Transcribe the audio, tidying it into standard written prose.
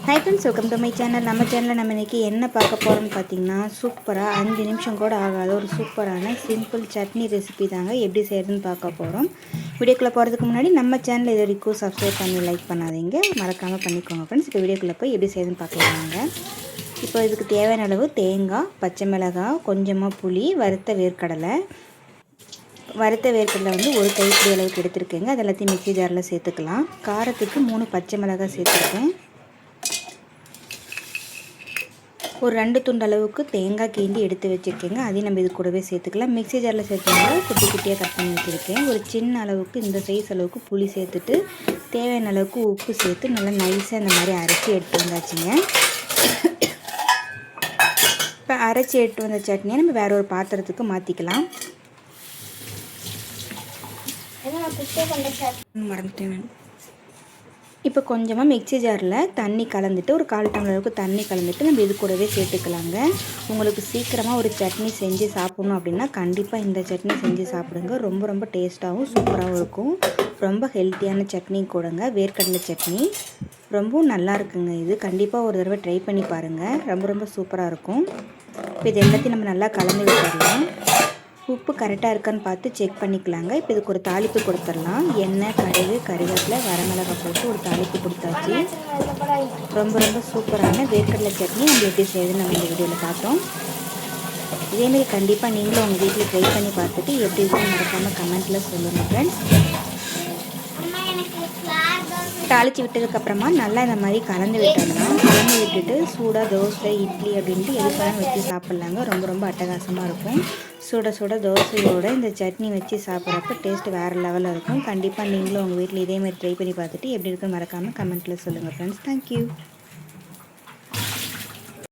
Hi friends, welcome to my channel. நம்ம சேனலில் நம்ம இன்றைக்கி என்ன பார்க்க போகிறோம்னு பார்த்தீங்கன்னா, சூப்பராக 5 நிமிஷம் கூட ஆகாத ஒரு சூப்பரான சிம்பிள் சட்னி ரெசிபி தாங்க எப்படி செய்கிறதுன்னு பார்க்க போகிறோம். வீடியோக்குள்ளே போகிறதுக்கு முன்னாடி நம்ம சேனல் இது வரைக்கும் சப்ஸ்கிரைப் பண்ணி லைக் பண்ணாதீங்க, மறக்காமல் பண்ணிக்கோங்க ஃப்ரெண்ட்ஸ். இப்போ வீடியோக்குள்ளே போய் எப்படி செய்யுதுன்னு பார்க்கலாங்க. இப்போ இதுக்கு தேவையான அளவு தேங்காய், பச்சை மிளகாய், கொஞ்சமாக புளி, வறுத்த வேர்க்கடலை வந்து ஒரு கைப்பிடி அளவுக்கு எடுத்துருக்கேங்க. அது எல்லாத்தையும் மிக்ஸி ஜாரில் சேர்த்துக்கலாம். காரத்துக்கு 3 பச்சை மிளகாய் சேர்த்துருக்கேன். ஒரு 2 துண்டு அளவுக்கு தேங்காய் கீண்டி எடுத்து வச்சுருக்கேங்க. அதையும் நம்ம இது கூடவே சேர்த்துக்கலாம். மிக்ஸி ஜாரில் சேர்த்துனால குட்டி குட்டியாக கட் பண்ணி வச்சுருக்கேன். ஒரு சின்ன அளவுக்கு இந்த சைஸ் அளவுக்கு புளி சேர்த்துட்டு தேவையான அளவுக்கு உப்பு சேர்த்து நல்லா நைஸாக இந்த மாதிரி அரைச்சி எடுத்து வந்தாச்சுங்க. இப்போ அரைச்சி எடுத்து வந்த சட்னியை நம்ம வேறு ஒரு பாத்திரத்துக்கு மாற்றிக்கலாம். மறந்துட்டேன். இப்போ கொஞ்சமாக மிக்ஸி ஜாரில் தண்ணி கலந்துட்டு ஒரு 1/4 டம்ளர் அளவுக்கு தண்ணி கலந்துட்டு நம்ம இது கூடவே சேர்த்துக்கலாங்க. உங்களுக்கு சீக்கிரமாக ஒரு சட்னி செஞ்சு சாப்பிட்ணும் அப்படின்னா கண்டிப்பாக இந்த சட்னி செஞ்சு சாப்பிடுங்க. ரொம்ப ரொம்ப டேஸ்ட்டாகவும் சூப்பராகவும் இருக்கும். ரொம்ப ஹெல்த்தியான சட்னி கூடங்க, வேர்க்கடலை சட்னி. ரொம்பவும் நல்லா இருக்குங்க. இது கண்டிப்பாக ஒரு தடவை ட்ரை பண்ணி பாருங்கள். ரொம்ப ரொம்ப சூப்பராக இருக்கும். இப்போ இது எல்லாத்தையும் நம்ம நல்லா கலந்து விட்டுடலாம். உப்பு கரெக்டாக இருக்கான்னு பார்த்து செக் பண்ணிக்கலாங்க. இப்போ இதுக்கு ஒரு தாளிப்பு கொடுத்துடலாம். எண்ணெய், கடுகு, கறிவேப்பிலை, வரமிளகாய் போட்டு ஒரு தாளிப்பு கொடுத்தாச்சு. ரொம்ப ரொம்ப சூப்பரான வேர்க்கடலை சட்னி நம்ம எப்படி செய்யுதுன்னு நம்ம இந்த வீடியோவில் பார்த்தோம். இதேமாரி கண்டிப்பாக நீங்களும் உங்கள் வீட்டில் ட்ரை பண்ணி பார்த்துட்டு எப்படி இருக்குன்னு மறக்காமல் கமெண்ட்டில் சொல்லுங்கள் ஃப்ரெண்ட்ஸ். தாளித்து விட்டதுக்கப்புறமா நல்லா இந்த மாதிரி கலந்து விட்டுடலாம். கலந்து விட்டுட்டு சூடாக தோசை, இட்லி அப்படின்ட்டு எதுக்காக வச்சு சாப்பிட்லாங்க. ரொம்ப ரொம்ப அட்டகாசமாக இருக்கும். சுட சுட தோசையோடு இந்த சட்னி வச்சு சாப்பிட்றப்ப டேஸ்ட் வேறு லெவலில் இருக்கும். கண்டிப்பாக நீங்களும் உங்கள் வீட்டில் இதேமாதிரி ட்ரை பண்ணி பார்த்துட்டு எப்படி இருக்குன்னு மறக்காமல் கமெண்ட்டில் சொல்லுங்கள் ஃப்ரெண்ட்ஸ். தேங்க்யூ.